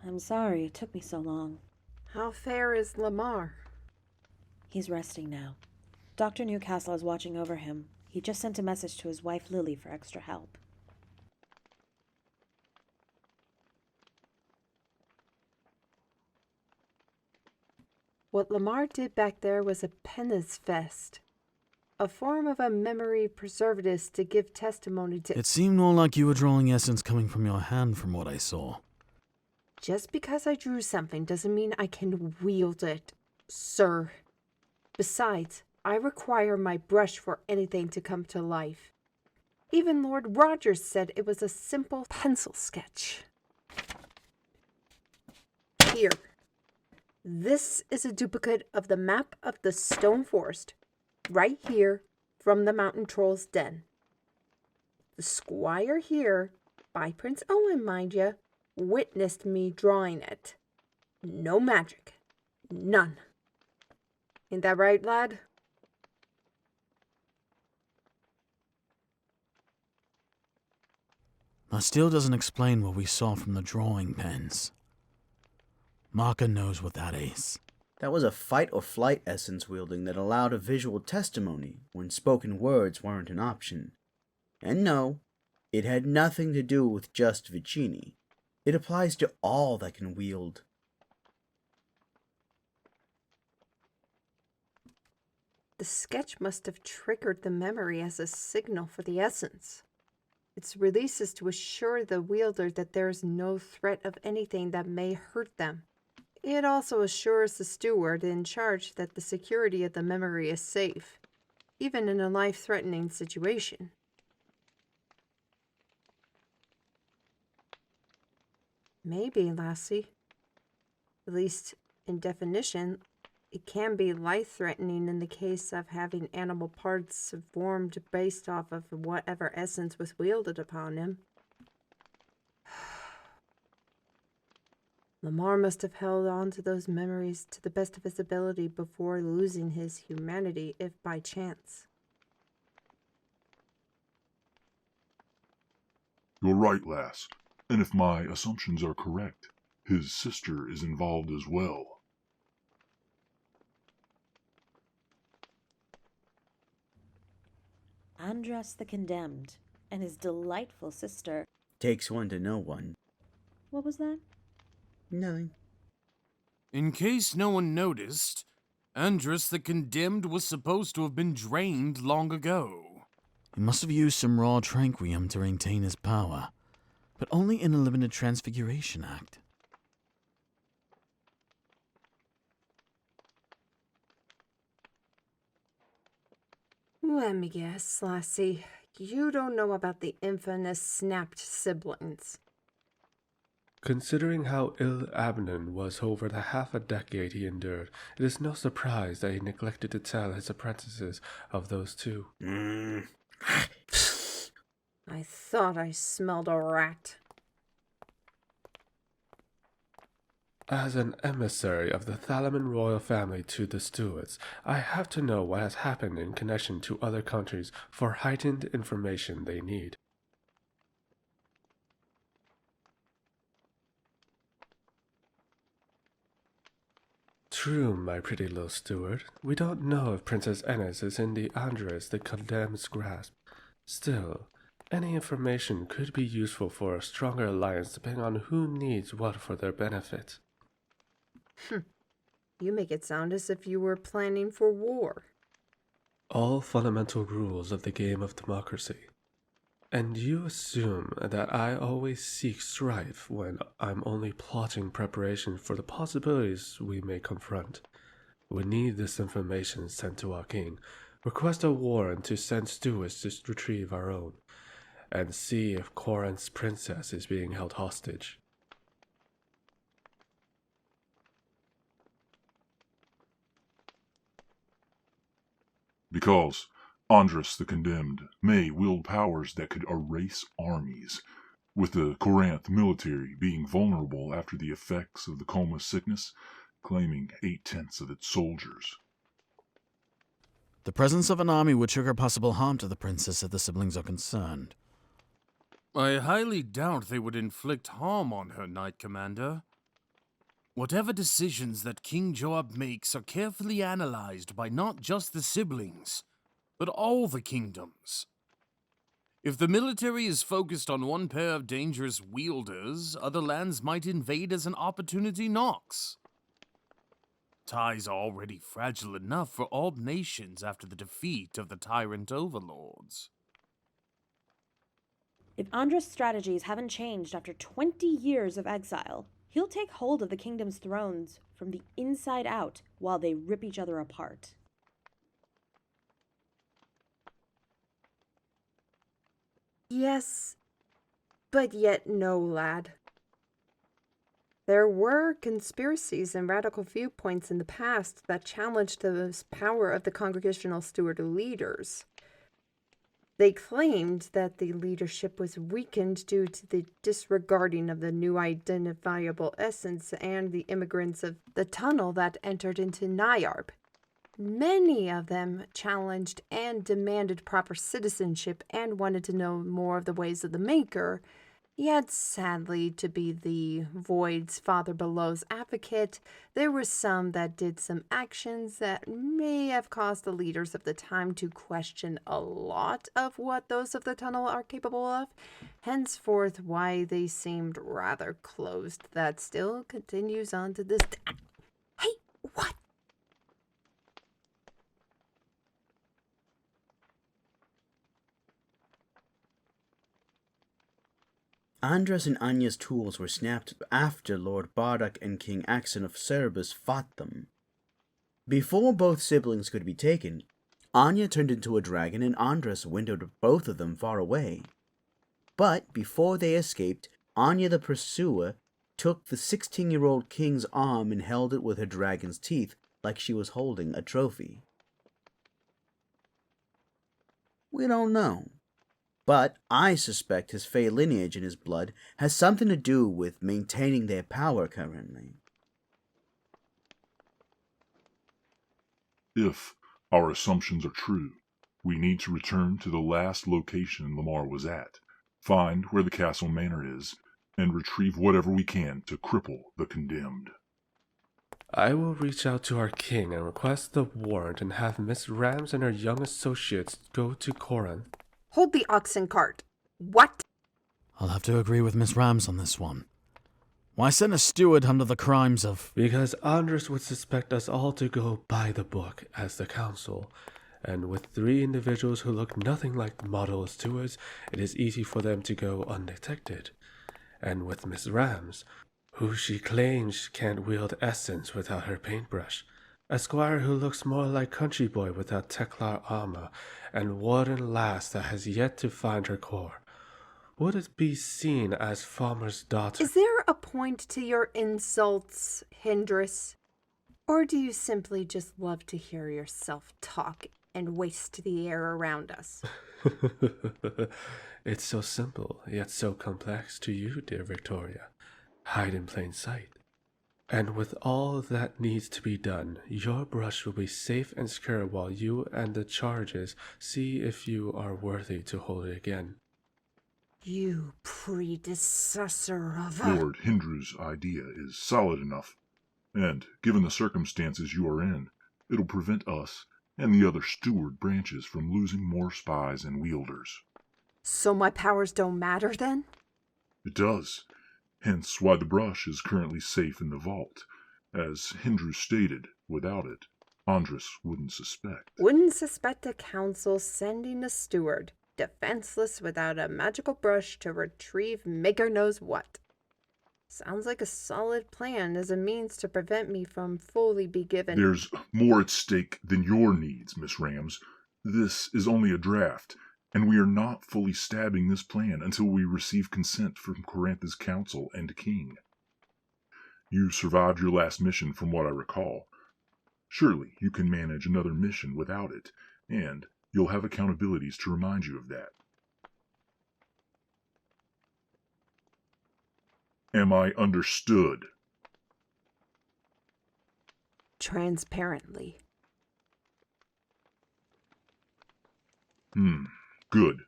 I'm sorry it took me so long. How fair is Lamar? He's resting now. Dr. Newcastle is watching over him. He just sent a message to his wife Lily for extra help. What Lamar did back there was a penance fest. A form of a memory preservative to give testimony to... It seemed more like you were drawing essence coming from your hand from what I saw. Just because I drew something doesn't mean I can wield it, sir. Besides, I require my brush for anything to come to life. Even Lord Rogers said it was a simple pencil sketch. Here. This is a duplicate of the map of the Stone Forest, right here from the Mountain Troll's den. The squire here, by Prince Owen, mind ya, witnessed me drawing it. No magic. None. Ain't that right, lad? That still doesn't explain what we saw from the drawing pens. Marka knows what that is. That was a fight or flight essence wielding that allowed a visual testimony when spoken words weren't an option. And no, it had nothing to do with just Vicini. It applies to all that can wield. The sketch must have triggered the memory as a signal for the essence. Its release is to assure the wielder that there is no threat of anything that may hurt them. It also assures the steward in charge that the security of the memory is safe, even in a life-threatening situation. Maybe, lassie. At least, in definition, it can be life-threatening in the case of having animal parts formed based off of whatever essence was wielded upon him. Lamar must have held on to those memories to the best of his ability before losing his humanity, if by chance. You're right, lass. And if my assumptions are correct, his sister is involved as well. Andras the Condemned and his delightful sister. Takes one to know one. What was that? Nothing. In case no one noticed, Andras the Condemned was supposed to have been drained long ago. He must have used some raw tranquium to maintain his power, but only in a limited transfiguration act. Let me guess, lassie. You don't know about the infamous snapped siblings. Considering how ill Abnon was over the half a decade he endured, it is no surprise that he neglected to tell his apprentices of those two. I thought I smelled a rat. As an emissary of the Thalamin royal family to the stewards, I have to know what has happened in connection to other countries for heightened information they need. True, my pretty little steward. We don't know if Princess Ennis is in the Andras the Condemned's grasp. Still, any information could be useful for a stronger alliance depending on who needs what for their benefit. You make it sound as if you were planning for war. All fundamental rules of the game of democracy. And you assume that I always seek strife when I'm only plotting preparation for the possibilities we may confront. We need this information sent to our king, request a warrant to send stewards to retrieve our own, and see if Corinth's princess is being held hostage. Because Andras the Condemned may wield powers that could erase armies, with the Corinth military being vulnerable after the effects of the coma sickness, claiming 8/10 of its soldiers. The presence of an army would trigger possible harm to the princess if the siblings are concerned. I highly doubt they would inflict harm on her, Knight-Commander. Whatever decisions that King Joab makes are carefully analyzed by not just the siblings, but all the kingdoms. If the military is focused on one pair of dangerous wielders, other lands might invade as an opportunity knocks. Ties are already fragile enough for all nations after the defeat of the tyrant overlords. If Andras' strategies haven't changed after 20 years of exile, he'll take hold of the kingdom's thrones from the inside out while they rip each other apart. Yes, but yet no, lad. There were conspiracies and radical viewpoints in the past that challenged the power of the Congregational Steward leaders. They claimed that the leadership was weakened due to the disregarding of the new identifiable essence and the immigrants of the tunnel that entered into Nyarb. Many of them challenged and demanded proper citizenship and wanted to know more of the ways of the Maker, yet sadly to be the Void's Father Below's advocate, there were some that did some actions that may have caused the leaders of the time to question a lot of what those of the tunnel are capable of, henceforth why they seemed rather closed. That still continues on to this day. Hey, what? Andras and Anya's tools were snapped after Lord Bardock and King Axon of Cerberus fought them. Before both siblings could be taken, Anya turned into a dragon and Andras windowed both of them far away. But before they escaped, Anya the Pursuer took the 16-year-old king's arm and held it with her dragon's teeth like she was holding a trophy. We don't know. But I suspect his Fey lineage in his blood has something to do with maintaining their power currently. If our assumptions are true, we need to return to the last location Lamar was at, find where the castle manor is, and retrieve whatever we can to cripple the condemned. I will reach out to our king and request the warrant and have Miss Rams and her young associates go to Corinth. Hold the oxen cart. What? I'll have to agree with Miss Rams on this one. Why send a steward under the crimes of... Because Andras would suspect us all to go by the book as the council, and with 3 individuals who look nothing like model stewards, it is easy for them to go undetected. And with Miss Rams, who she claims can't wield essence without her paintbrush, a squire who looks more like country boy without Teklar armor, and warden lass that has yet to find her core. Would it be seen as farmer's daughter? Is there a point to your insults, Hindris? Or do you simply just love to hear yourself talk and waste the air around us? It's so simple, yet so complex to you, dear Victoria. Hide in plain sight. And with all that needs to be done, your brush will be safe and secure while you and the charges see if you are worthy to hold it again. You predecessor of Lord Hindru's idea is solid enough, and given the circumstances you are in, it'll prevent us and the other steward branches from losing more spies and wielders. So my powers don't matter then? It does. Hence why the brush is currently safe in the vault. As Hindru stated, without it, Andras wouldn't suspect. Wouldn't suspect a council sending a steward, defenseless without a magical brush to retrieve maker knows what. Sounds like a solid plan as a means to prevent me from fully be given... There's more at stake than your needs, Miss Rams. This is only a draft, and we are not fully stabbing this plan until we receive consent from Corantha's council and king. You survived your last mission from what I recall. Surely you can manage another mission without it, and you'll have accountabilities to remind you of that. Am I understood? Transparently. Good.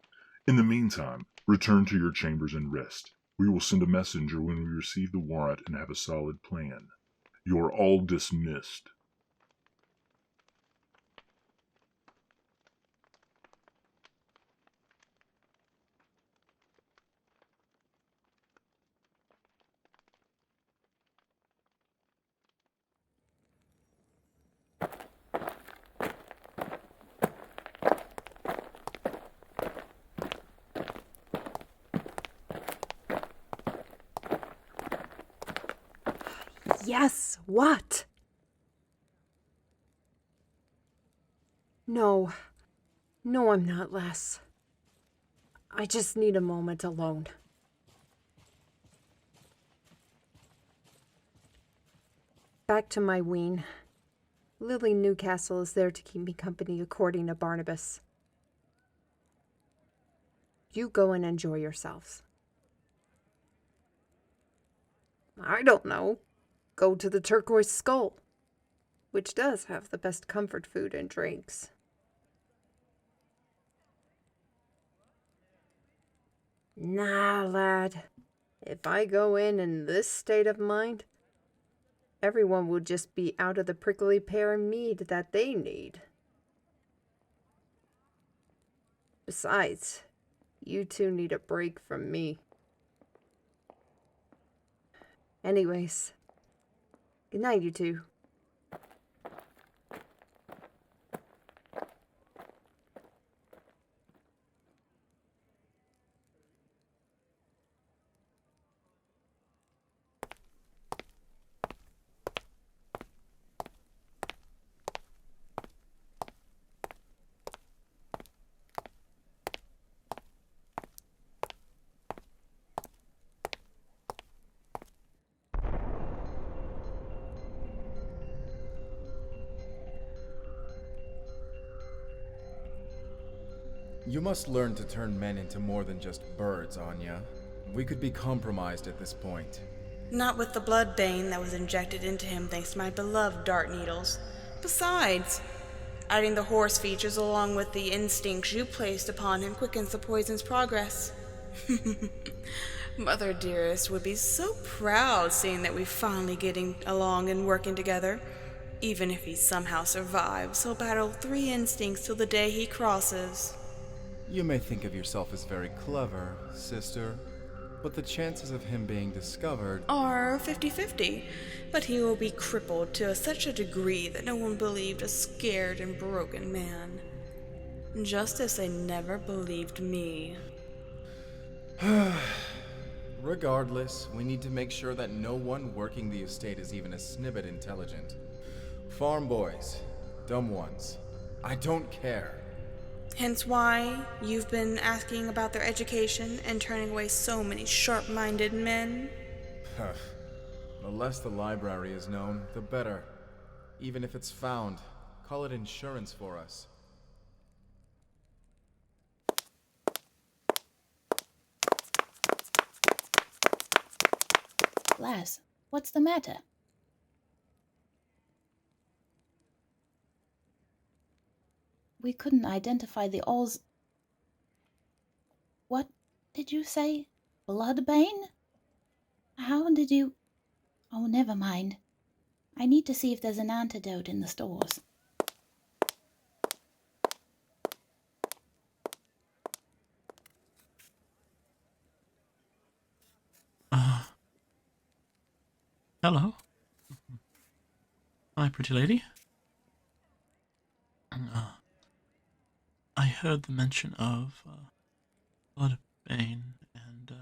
In the meantime, return to your chambers and rest. We will send a messenger when we receive the warrant and have a solid plan. You're all dismissed. Yes, what? No, I'm not, Les. I just need a moment alone. Back to my ween. Lily Newcastle is there to keep me company according to Barnabas. You go and enjoy yourselves. I don't know. Go to the Turquoise Skull, which does have the best comfort food and drinks. Nah, lad. If I go in this state of mind, everyone will just be out of the prickly pear and mead that they need. Besides, you two need a break from me. Anyways, good night, you two. You must learn to turn men into more than just birds, Anya. We could be compromised at this point. Not with the blood bane that was injected into him thanks to my beloved dart needles. Besides, adding the horse features along with the instincts you placed upon him quickens the poison's progress. Mother dearest would be so proud seeing that we're finally getting along and working together. Even if he somehow survives, he'll battle 3 instincts till the day he crosses. You may think of yourself as very clever, sister, but the chances of him being discovered are 50-50, but he will be crippled to such a degree that no one believed a scared and broken man. Just as they never believed me. Regardless, we need to make sure that no one working the estate is even a snippet intelligent. Farm boys, dumb ones, I don't care. Hence why you've been asking about their education and turning away so many sharp-minded men? The less the library is known, the better. Even if it's found, call it insurance for us. Les, what's the matter? We couldn't identify the Oz... What did you say? Bloodbane? How did you... Oh, never mind. I need to see if there's an antidote in the stores. Hello? Hi, pretty lady. I heard the mention of Bloodbane, and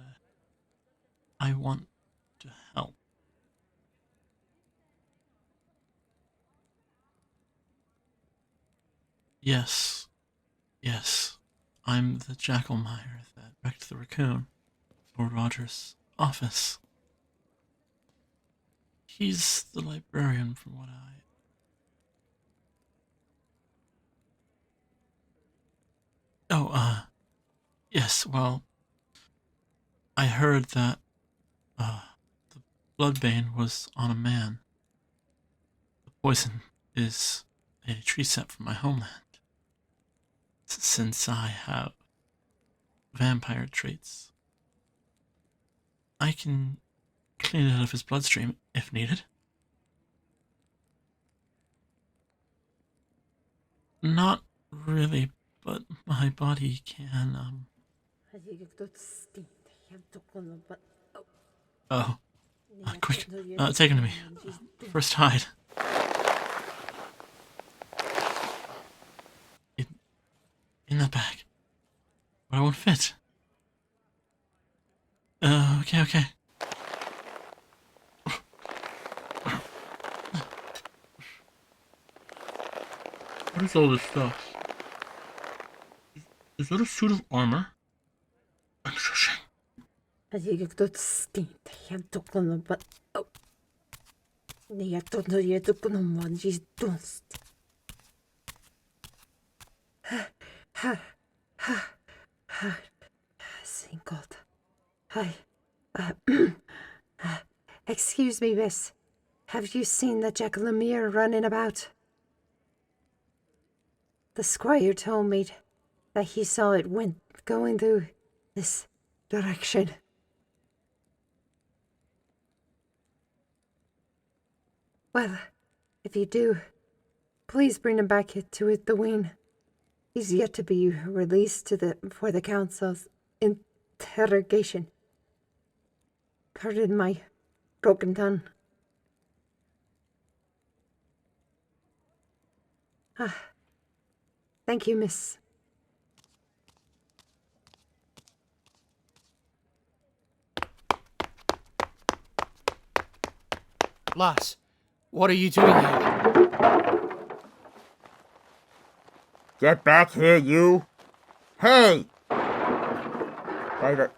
I want to help. Yes, I'm the Jacklomire that wrecked the raccoon. Lord Roger's office. He's the librarian from what yes, well, I heard that, the Bloodbane was on a man. The poison is a tree sap from my homeland. Since I have vampire traits, I can clean it out of his bloodstream if needed. Not really, but my body can, Oh. Quick, take him to me. First hide. In that bag. But I won't fit. Okay. What is all this stuff? Is that a suit of armor? I'm shushing. Excuse me, miss. Have you seen the Jacklomire running about? The squire told me that he saw it going through this direction. Well, if you do, please bring him back to the wing. He's yet to be released for the council's interrogation. Pardon my broken tongue. Thank you, miss. Lass, what are you doing here? Get back here, you! Hey! By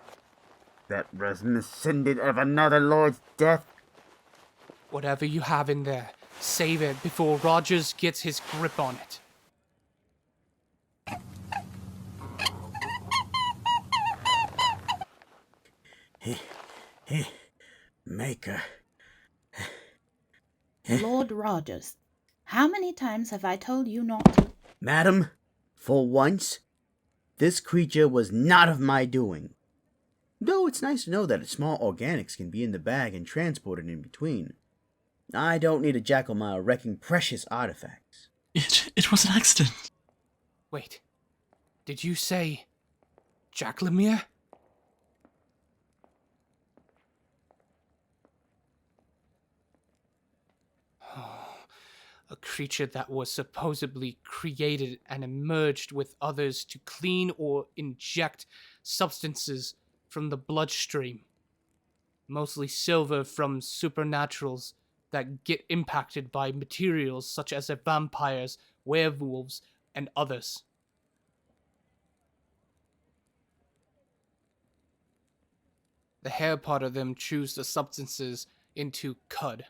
that reminiscent of another lord's death. Whatever you have in there, save it before Rogers gets his grip on it. Maker. Lord Rogers, how many times have I told you not to? Madam, for once, this creature was not of my doing. Though it's nice to know that small organics can be in the bag and transported in between. I don't need a Jacklomire wrecking precious artifacts. It was an accident. Wait, did you say Jacklomire? A creature that was supposedly created and emerged with others to clean or inject substances from the bloodstream. Mostly silver from supernaturals that get impacted by materials such as vampires, werewolves, and others. The hair part of them chews the substances into cud.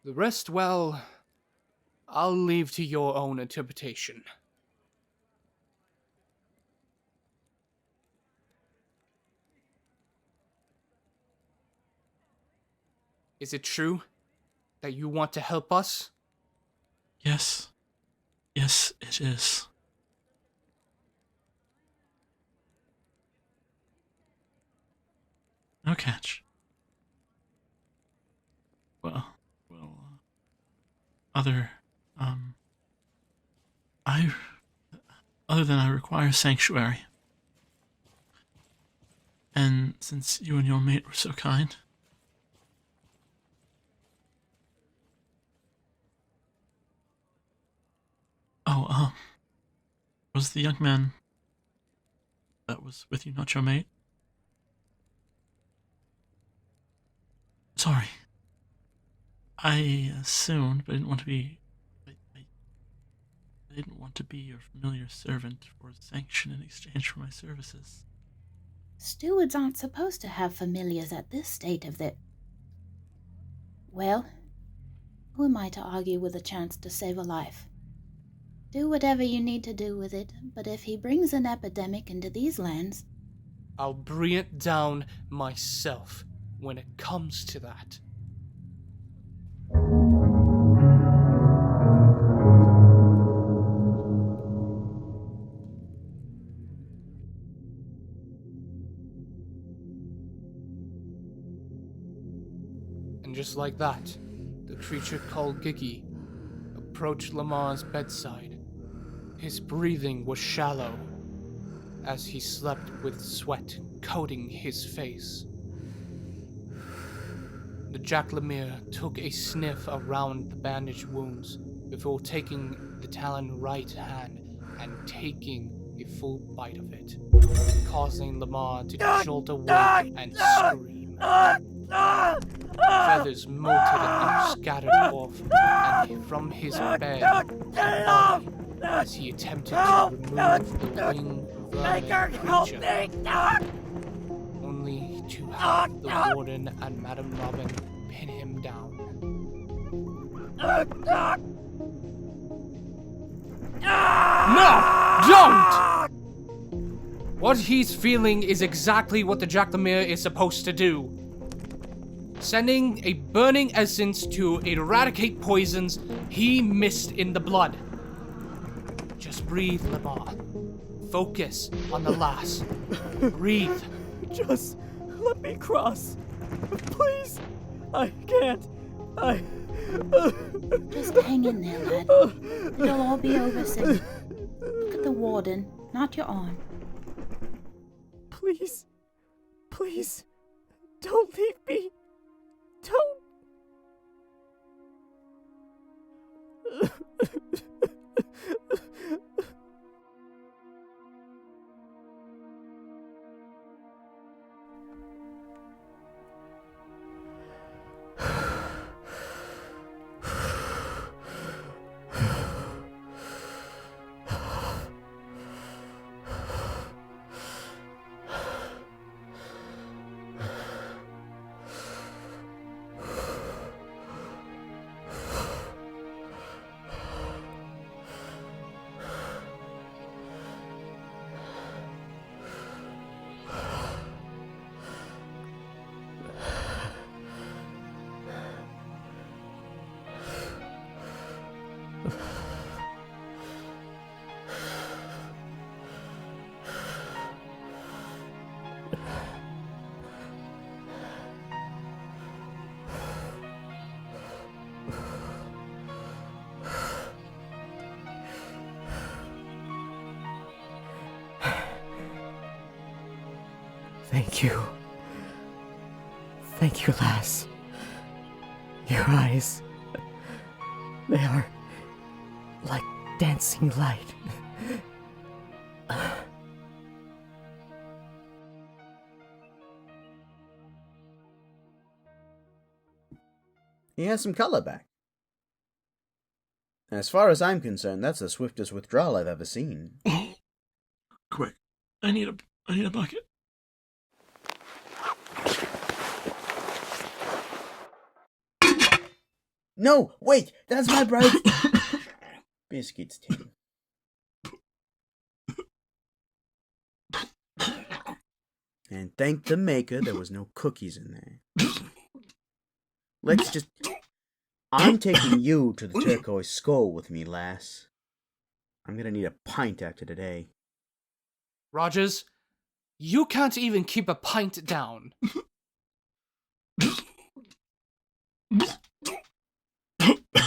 The rest, well, I'll leave to your own interpretation. Is it true that you want to help us? Yes. Yes, it is. No catch. Other than I require sanctuary. And since you and your mate were so kind. Was the young man that was with you not your mate? Sorry. I assumed, but I didn't want to be... I didn't want to be your familiar servant for sanction in exchange for my services. Stewards aren't supposed to have familiars at this state of their... Well, who am I to argue with a chance to save a life? Do whatever you need to do with it, but if he brings an epidemic into these lands... I'll bring it down myself when it comes to that. And just like that, the creature called Gigi approached Lamar's bedside, His breathing was shallow, as he slept with sweat coating his face. The Jacklomire took a sniff around the bandaged wounds before taking the talon right hand and taking a full bite of it, causing Lamar to jolt awake and scream. Feathers molted and scattered off and from his bed body as he attempted to remove the wing vermin creature, only to have the warden and Madame Robin pin him down. No! Don't! What he's feeling is exactly what the Jacklomire is supposed to do. Sending a burning essence to eradicate poisons he missed in the blood. Just breathe, Lamar. Focus on the last. Breathe. Just let me cross. Please. I can't. Just hang in there, lad. It'll all be over soon. Look at the warden, not your arm. Please. Please. Don't leave me. Don't. Thank you. Thank you, lass. Your eyes. They are like dancing light. He has some color back. And as far as I'm concerned, that's the swiftest withdrawal I've ever seen. Quick, I need a bucket. No, wait, that's my bride. Biscuits, Tim. And thank the maker there was no cookies in there. Let's just... I'm taking you to the turquoise skull with me, lass. I'm gonna need a pint after today. Rogers, you can't even keep a pint down.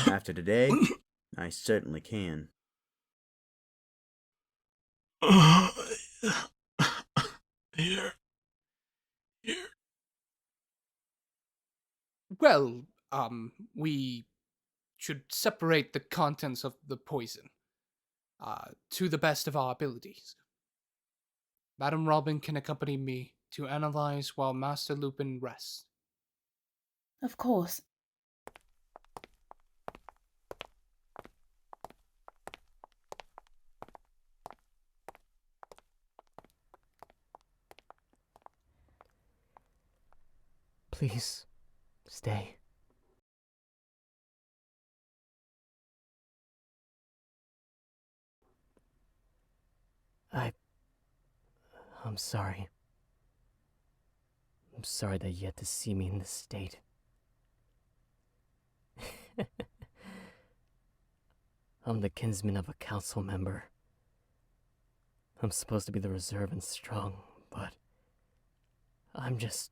After today, I certainly can. Here. Well, we should separate the contents of the poison, to the best of our abilities. Madame Robin can accompany me to analyze while Master Lupin rests. Of course. Please, stay. I'm sorry. I'm sorry that you had to see me in this state. I'm the kinsman of a council member. I'm supposed to be the reserve and strong, but I'm just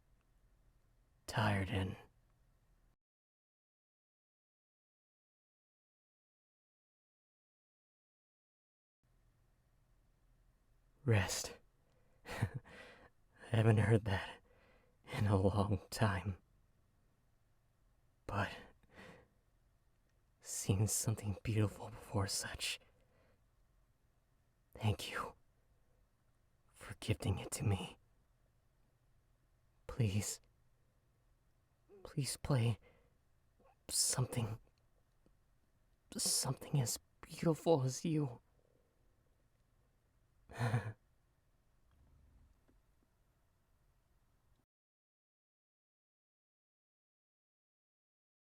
tired and... rest. I haven't heard that in a long time. But seeing something beautiful before such. Thank you for gifting it to me. Please play something as beautiful as you.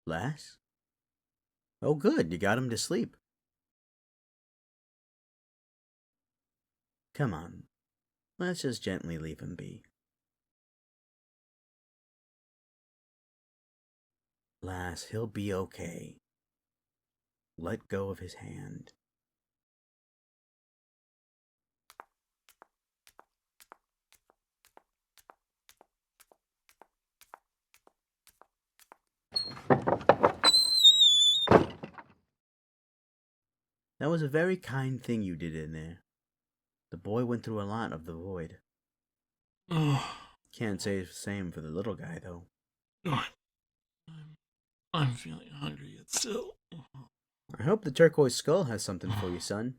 Lass? Oh, good, you got him to sleep. Come on, let's just gently leave him be. Lass, he'll be okay. Let go of his hand. That was a very kind thing you did in there. The boy went through a lot of the void. Can't say the same for the little guy, though. I'm feeling hungry yet still. I hope the turquoise skull has something for you, son.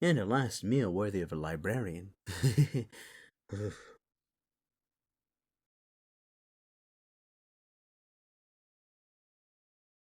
And a last meal worthy of a librarian.